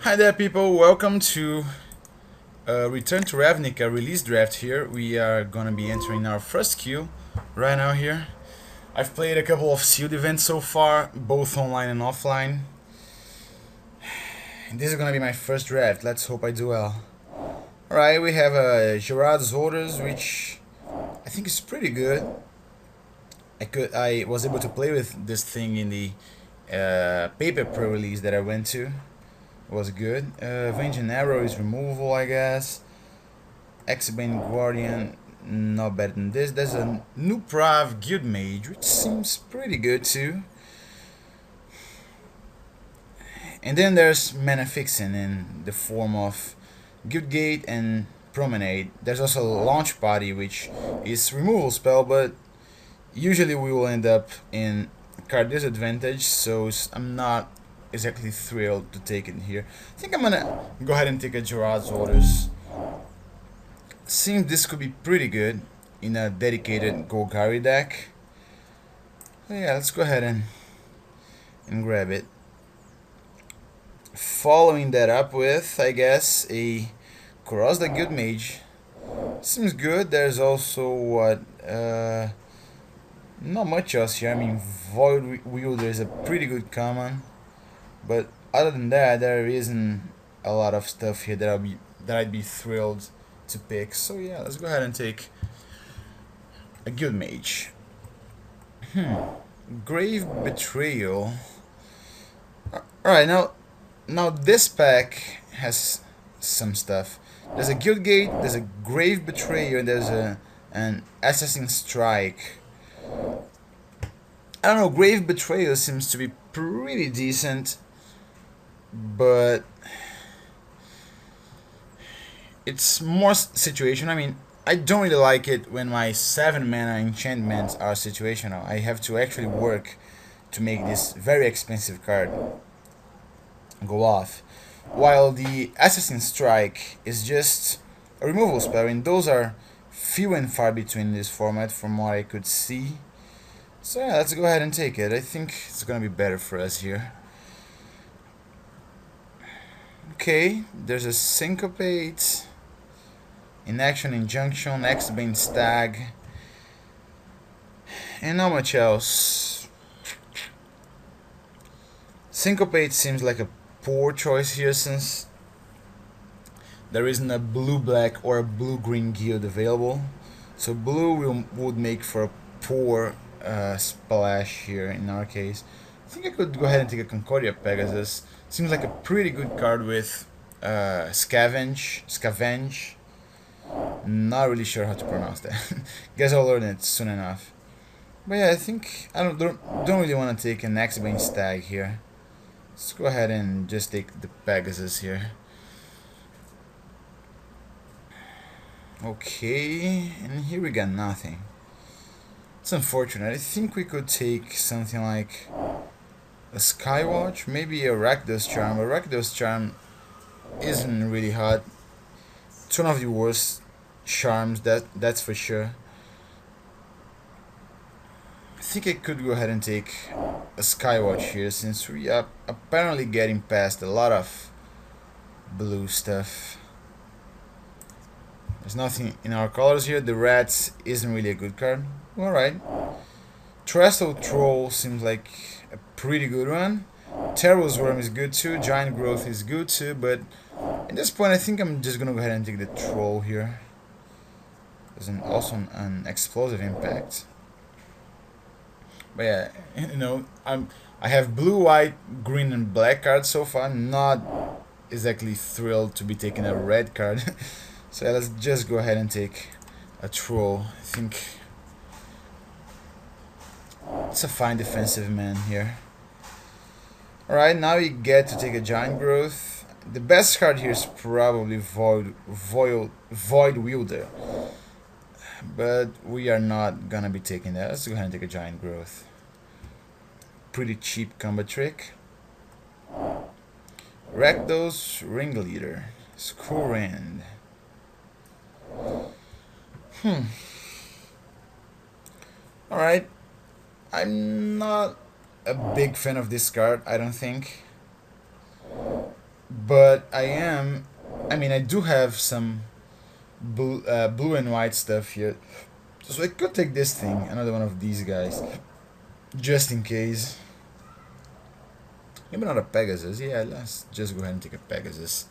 Hi there, people. Welcome to Return to Ravnica release draft here. We are gonna be entering our first queue right now here. I've played a couple of sealed events so far, both online and offline. This is gonna be my first draft. Let's hope I do well. Alright, we have Gerard's Orders, which I think is pretty good. I was able to play with this thing in the paper pre-release that I went to. It was good. Avenging Arrow is removable, I guess. X-Bane Guardian, not better than this. There's a new Prav Guild Mage, which seems pretty good too. And then there's Mana Fixing in the form of Guild Gate and Promenade. There's also Launch Party, which is removal spell, but usually we will end up in card disadvantage, so I'm not exactly thrilled to take it here. I think I'm gonna go ahead and take a Gerard's Orders. Seems this could be pretty good in a dedicated Golgari deck. So yeah, let's go ahead and grab it. Following that up with, I guess, a Cross the Guild Mage. Seems good. There's also what not much else here. I mean, Void Wielder is a pretty good common, but other than that, there isn't a lot of stuff here that I'd be thrilled to pick. So yeah, let's go ahead and take a Guild Mage. Grave Betrayal. Alright, now this pack has some stuff. There's a Guild Gate, there's a Grave Betrayal, and there's an Assassin Strike. I don't know, Grave Betrayal seems to be pretty decent, but it's more situational. I mean, I don't really like it when my 7 mana enchantments are situational. I have to actually work to make this very expensive card go off. While the Assassin Strike is just a removal spell, and those are few and far between in this format from what I could see. So yeah, let's go ahead and take it. I think it's gonna be better for us here. Okay, there's a Syncopate, Inaction Injunction, X-Bane Stag, and not much else. Syncopate seems like a poor choice here since there isn't a blue-black or a blue-green guild available. So blue would make for a poor splash here in our case. I think I could go ahead and take a Concordia Pegasus. Seems like a pretty good card with Scavenge. Not really sure how to pronounce that. Guess I'll learn it soon enough. But yeah, I think I don't really want to take an X-Bane Stag here. Let's go ahead and just take the Pegasus here. Okay, and here we got nothing. It's unfortunate. I think we could take something like a Skywatch, maybe a Rakdos Charm, but Rakdos Charm isn't really hot. It's one of the worst charms, that's for sure. I think I could go ahead and take a Skywatch here since we are apparently getting past a lot of blue stuff. There's nothing in our colors here. The Rats isn't really a good card. Alright. Trestle Troll seems like a pretty good one. Terror's Worm is good too. Giant Growth is good too, but at this point I think I'm just gonna go ahead and take the Troll here. There's also an Explosive Impact. But yeah, I have blue, white, green, and black cards so far. Not exactly thrilled to be taking a red card. So yeah, let's just go ahead and take a Troll. I think it's a fine defensive man here. Alright, now you get to take a Giant Growth. The best card here is probably Void Wielder. But we are not gonna be taking that. Let's go ahead and take a Giant Growth. Pretty cheap combo trick. Rakdos Ringleader. Skurrend. Alright. I'm not a big fan of this card, I don't think. But I mean, I do have some blue and white stuff here. So I could take this thing, another one of these guys, just in case. Maybe not a Pegasus. Yeah, let's just go ahead and take a Pegasus.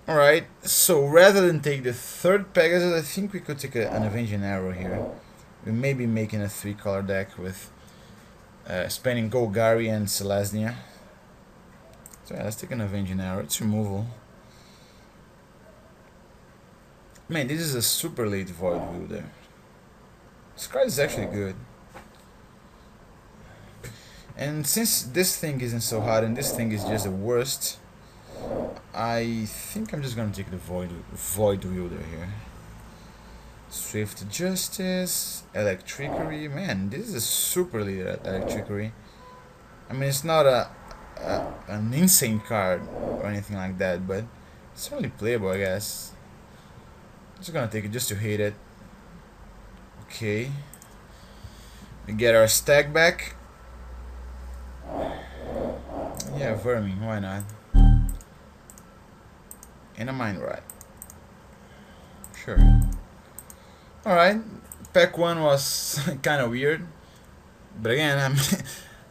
Alright, so rather than take the third Pegasus, I think we could take an Avenging Arrow here. We may be making a 3-color deck with spanning Golgari and Selesnya. So yeah, let's take an Avenging Arrow. It's removal. Man, this is a super late Void Wielder. This card is actually good. And since this thing isn't so hot and this thing is just the worst, I think I'm just gonna take the Void Wielder here. Swift Justice, Electrickery. Man, this is a super late Electrickery. I mean, it's not an insane card or anything like that, but it's certainly playable, I guess. Just gonna take it just to hate it. Okay. We get our stack back. Yeah, Vermin, why not? And a Mind Rot. Sure. Alright, pack 1 was kind of weird. But again,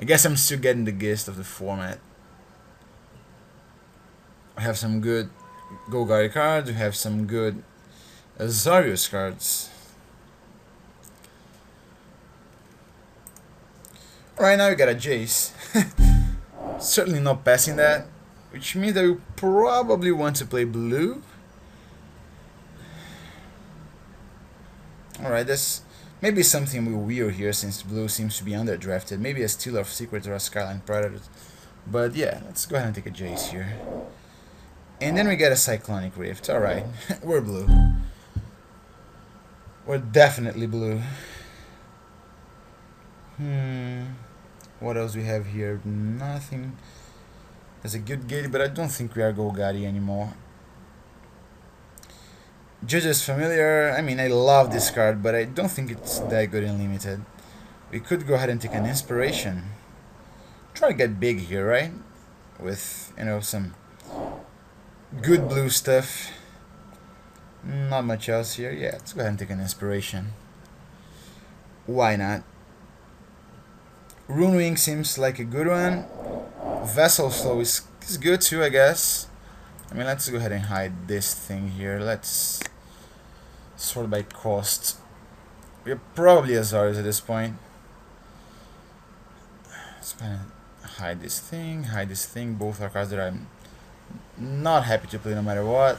I guess I'm still getting the gist of the format. I have some good Golgari cards, we have some good Azarius cards. Right now we got a Jace. Certainly not passing that, which means that we probably want to play blue. Alright, that's maybe something we will here since blue seems to be underdrafted. Maybe a Stealer of Secrets or a Skyline Predators. But yeah, let's go ahead and take a Jace here. And then we get a Cyclonic Rift. Alright, we're blue. We're definitely blue. What else we have here? Nothing. There's a good gate, but I don't think we are Golgari anymore. Judge's Familiar. I mean, I love this card, but I don't think it's that good in Limited. We could go ahead and take an Inspiration. Try to get big here, right? With, you know, some good blue stuff. Not much else here. Yeah, let's go ahead and take an Inspiration. Why not? Runewing seems like a good one. Vessel Flow is good too, I guess. I mean, let's go ahead and hide this thing here. Let's sort by cost. We're probably Azarius at this point. Let's go ahead and hide this thing. Both are cards that I'm not happy to play no matter what.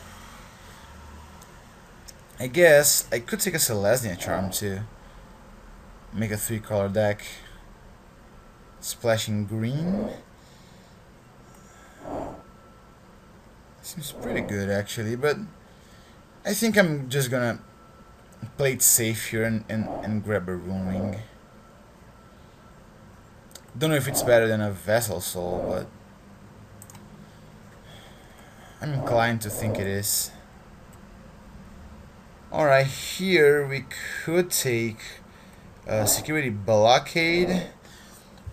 I guess I could take a Selesnya Charm too. Make a 3-color deck. Splashing green. Seems pretty good actually, but I think I'm just gonna play it safe here and grab a Runewing. Don't know if it's better than a Vessel Soul, but I'm inclined to think it is. Alright, here we could take Security Blockade,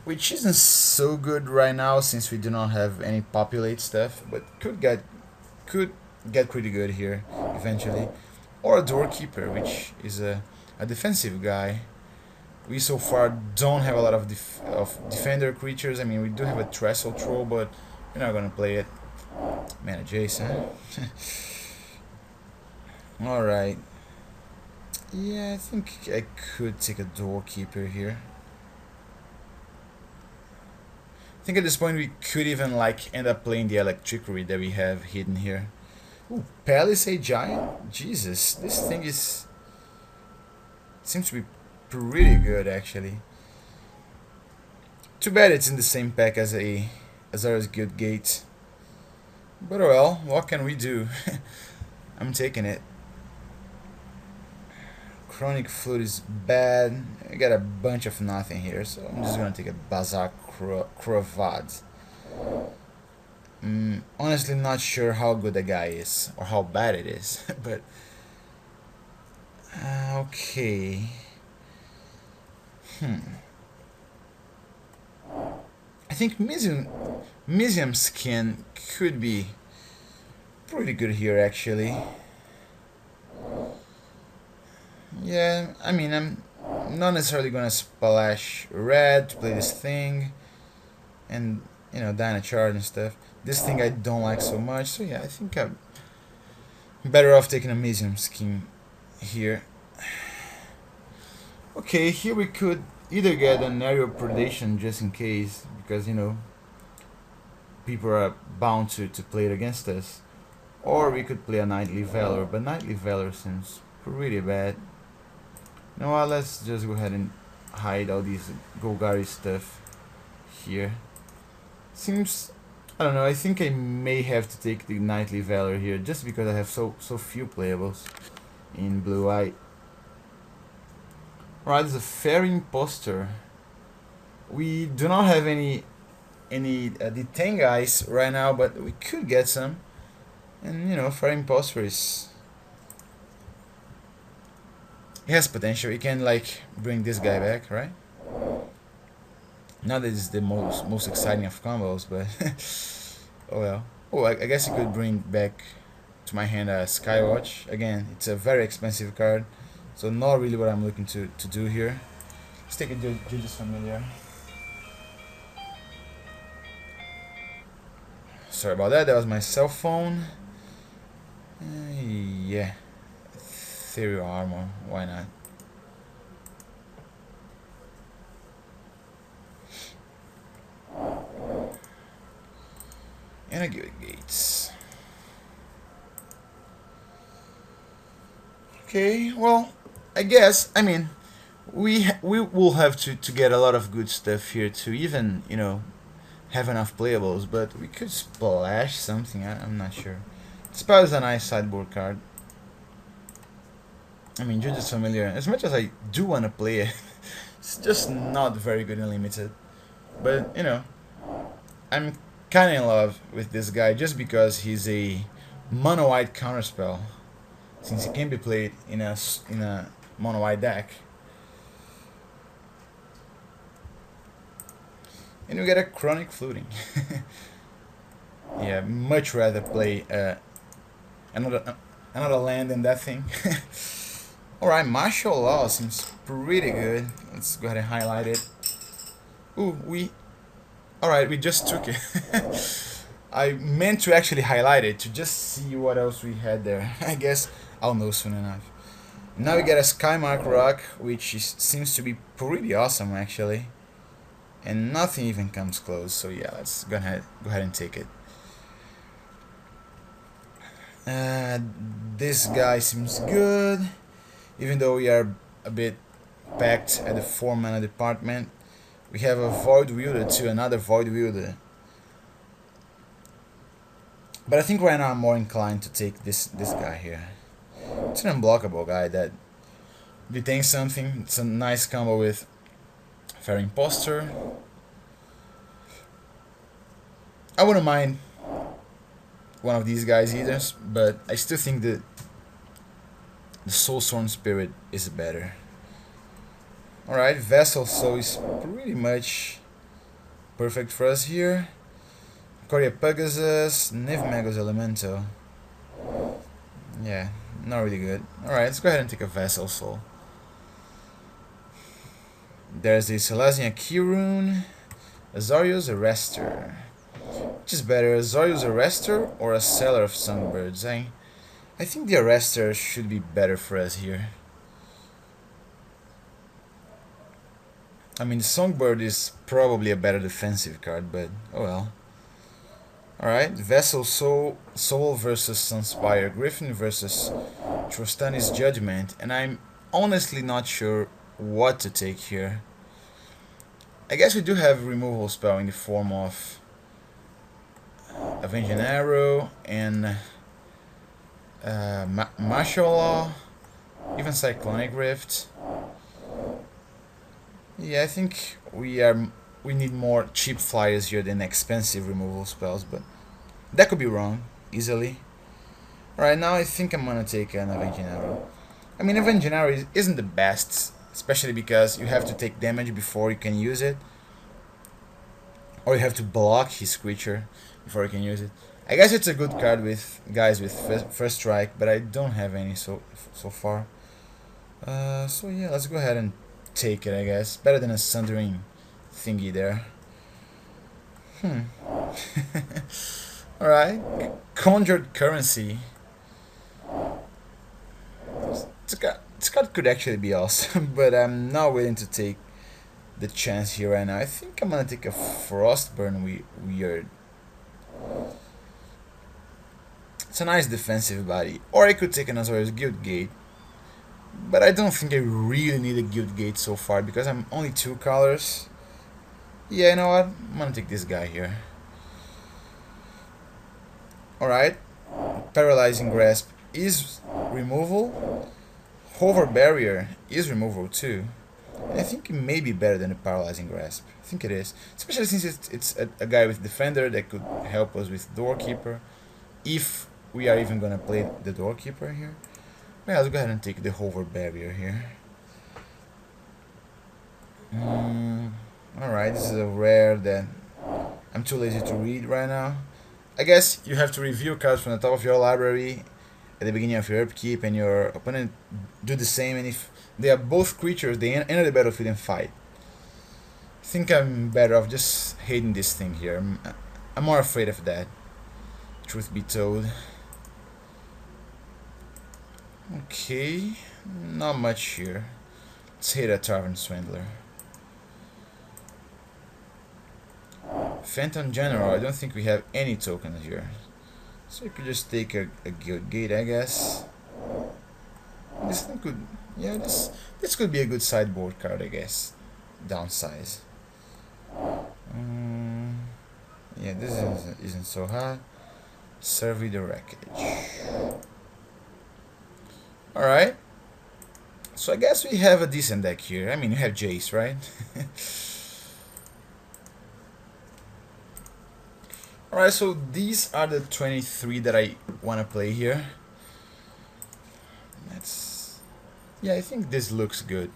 which isn't so good right now since we do not have any populate stuff, but could get pretty good here eventually. Or a Doorkeeper, which is a defensive guy. We so far don't have a lot of defender creatures. I mean, we do have a Trestle Troll, but we're not gonna play it. Man, a Jace, huh? Alright. Yeah, I think I could take a Doorkeeper here. I think at this point we could even like end up playing the Electrickery that we have hidden here. Ooh, Palisade Giant? Jesus, this thing is... seems to be pretty good actually. Too bad it's in the same pack as a Azarius Guild Gate. But well, what can we do? I'm taking it. Chronic Flute is bad. I got a bunch of nothing here, so I'm just gonna take a Bazaar Cravat. Honestly, not sure how good the guy is or how bad it is, but okay. I think Museum Skin could be pretty good here, actually. Yeah, I mean, I'm not necessarily gonna splash red to play this thing, and you know, Dyna Charge and stuff. This thing I don't like so much, so yeah, I think I'm better off taking a Museum Skin here. Okay, here we could either get an aerial predation just in case, because you know, people are bound to play it against us, or we could play a Knightly Valor, but Knightly Valor seems pretty bad. You know what, let's just go ahead and hide all these Golgari stuff here. Seems, I don't know, I think I may have to take the Knightly Valor here, just because I have so few playables in blue-white. Alright, there's a Fair Imposter. We do not have any detain guys right now, but we could get some. And you know, Fair Imposter is... he has potential. He can like bring this guy back, right? Not that it's the most exciting of combos, but oh well. Oh, I guess he could bring back to my hand a Skywatch. Again, it's a very expensive card, so not really what I'm looking to do here. Let's take a Judge's Familiar. Sorry about that. That was my cell phone. Yeah, Ethereal Armor. Why not? And I give it Gates. Okay, well, I guess, I mean, we will have to get a lot of good stuff here to even, you know, have enough playables, but we could splash something, I'm not sure. Spell is a nice sideboard card. I mean, Judge's Familiar, as much as I do want to play it, it's just not very good in Limited. But, you know, I'm kinda in love with this guy just because he's a mono-white counterspell, since he can be played in a mono-white deck. And we get a Chronic Fluting. Yeah, much rather play another land than that thing. Alright, Martial Law seems pretty good. Let's go ahead and highlight it. Ooh, alright, we just took it. I meant to actually highlight it to just see what else we had there. I guess I'll know soon enough. Now we get a Skymark Rock, which seems to be pretty awesome actually. And nothing even comes close, so yeah, let's go ahead and take it. This guy seems good, even though we are a bit packed at the 4-mana department. We have a Void Wielder too, another Void Wielder. But I think right now I'm more inclined to take this guy here. It's an unblockable guy that detains something. It's a nice combo with Fair Imposter. I wouldn't mind one of these guys either, but I still think that the Soulstorm Spirit is better. Alright, Vessel Soul is pretty much perfect for us here. Coria Pegasus, Niv Magus Elemental. Yeah, not really good. Alright, let's go ahead and take a Vessel Soul. There's the Selesnya Kirun, Azorius Arrestor. Which is better, Azorius Arrestor or a Seller of Songbirds? I think the Arrestor should be better for us here. I mean, the Songbird is probably a better defensive card, but oh well. Alright, Vessel Soul versus Sunspire, Griffin versus Trostani's Judgment, and I'm honestly not sure what to take here. I guess we do have removal spell in the form of Avenging Arrow and Martial Law, even Cyclonic Rift. Yeah, I think we need more cheap flyers here than expensive removal spells, but that could be wrong, easily. Alright, now I think I'm gonna take an Avenging Arrow. I mean, Avenging Arrow isn't the best, especially because you have to take damage before you can use it. Or you have to block his creature before you can use it. I guess it's a good card with guys with first strike, but I don't have any so far. So yeah, let's go ahead and take it, I guess. Better than a sundering thingy there. Alright. Conjured currency. This card could actually be awesome, but I'm not willing to take the chance here right now. I think I'm gonna take a Frostburn weird. It's a nice defensive body. Or I could take an Azorius Guild Gate. But I don't think I really need a Guild Gate so far because I'm only 2 colors. Yeah, you know what? I'm gonna take this guy here. Alright. Paralyzing Grasp is removal. Hover Barrier is removal too. I think it may be better than a Paralyzing Grasp. I think it is. Especially since it's a guy with Defender that could help us with Doorkeeper. If we are even gonna play the Doorkeeper here. Yeah, let's go ahead and take the Hover Barrier here. Alright, this is a rare that I'm too lazy to read right now. I guess you have to review cards from the top of your library at the beginning of your upkeep, and your opponent do the same, and if they are both creatures, they enter the battlefield and fight. I think I'm better off just hating this thing here. I'm more afraid of that, truth be told. Okay, not much here. Let's hit a Tavern Swindler. Phantom General, I don't think we have any tokens here. So you could just take a Guild Gate, I guess. This thing could, yeah, this could be a good sideboard card, I guess. Downsize. Yeah, this isn't so hard. Survey the Wreckage. Alright. So I guess we have a decent deck here. I mean, you have Jace, right? Alright, so these are the 23 that I want to play here. Yeah, I think this looks good.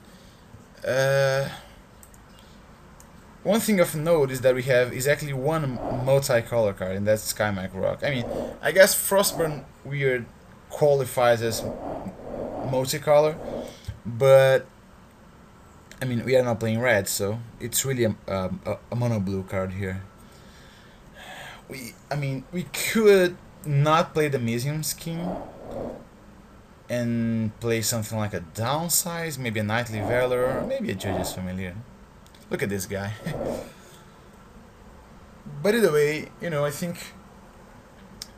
One thing of note is that we have exactly one multicolor card, and that's Skymark Rock. I mean, I guess Frostburn Weird qualifies as multicolor, but I mean, we are not playing red, so it's really a mono blue card here. We could not play the Museum Scheme and play something like a Downsize, maybe a Knightly Valor, or maybe a Judge's Familiar. Look at this guy. But either way, you know, I think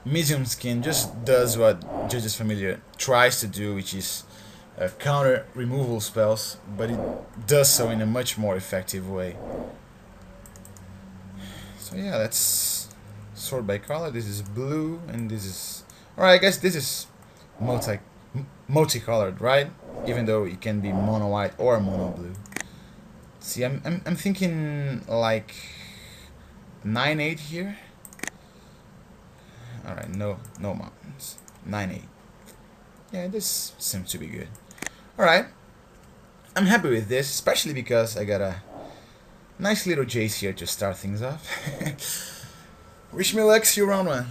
Museum Skin just does what Judge's Familiar tries to do, which is counter removal spells, but it does so in a much more effective way. So yeah, let's sort by color. This is blue, and this is... Alright, I guess this is multicolored, right? Even though it can be mono white or mono blue. See, I'm thinking like 9/8 here. Alright, no mountains. 9/8. Yeah, this seems to be good. Alright. I'm happy with this, especially because I got a nice little Jace here to start things off. Wish me luck, see you round one.